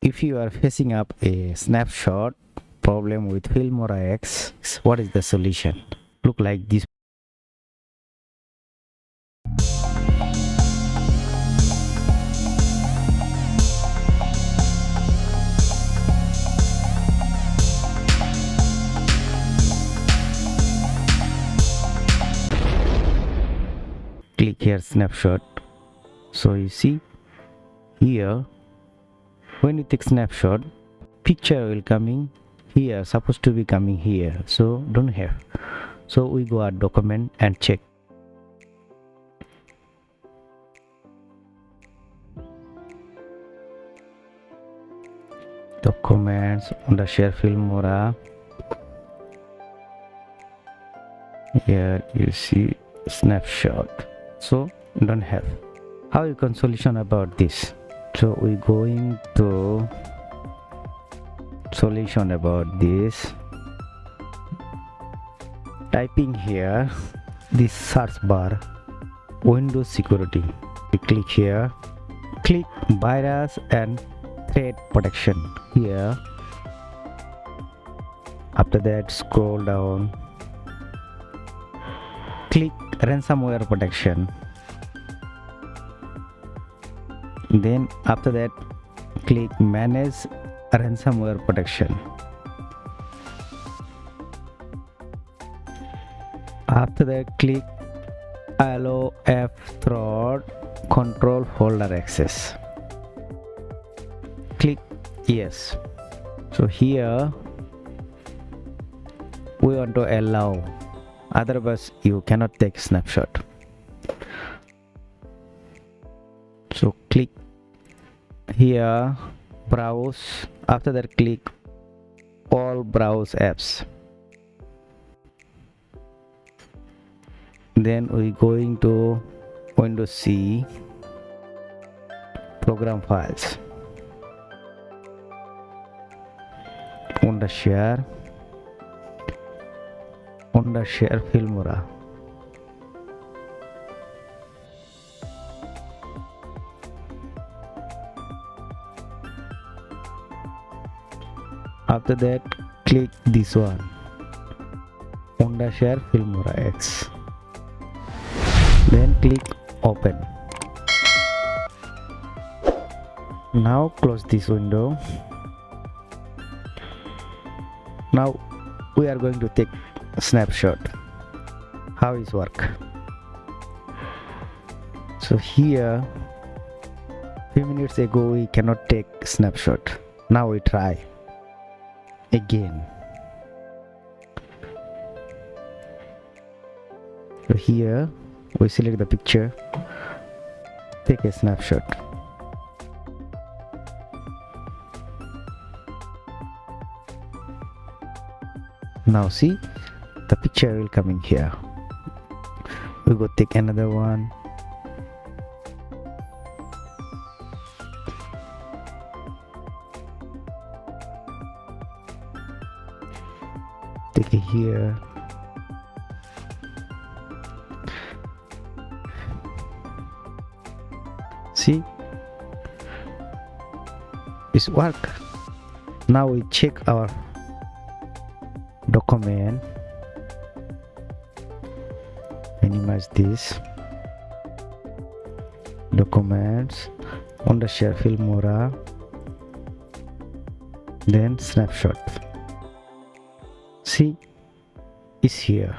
if you are facing up a snapshot problem with Filmora X, what is the solution? Look like this. Click here snapshot. So you see here, when you take snapshot, picture will coming here, supposed to be coming here, so don't have. So we go our document and check. Documents under share filmora. Here you see snapshot, so don't have. How you can solution about this? So we going to solution about this, typing here this search bar Windows security. We click here, click virus and threat protection here. After that scroll down, click ransomware protection. Then after that click manage ransomware protection. After that click allow app through control folder access. Click yes. So here we want to allow, otherwise you cannot take snapshot. So click here browse. After that click all browse apps. Then we going to Windows C program files, wondershare filmora. After that click this one, wondershare filmora X. Then click open. Now close this window. Now we are going to take a snapshot. How is work? So here few minutes ago we cannot take snapshot. Now we try again. So here we select the picture, take a snapshot. Now see the picture will come in here. We go take another one. Take it here. See, it's work. Now we check our document, minimize this, documents, wondershare filmora, then snapshot. See, it's here.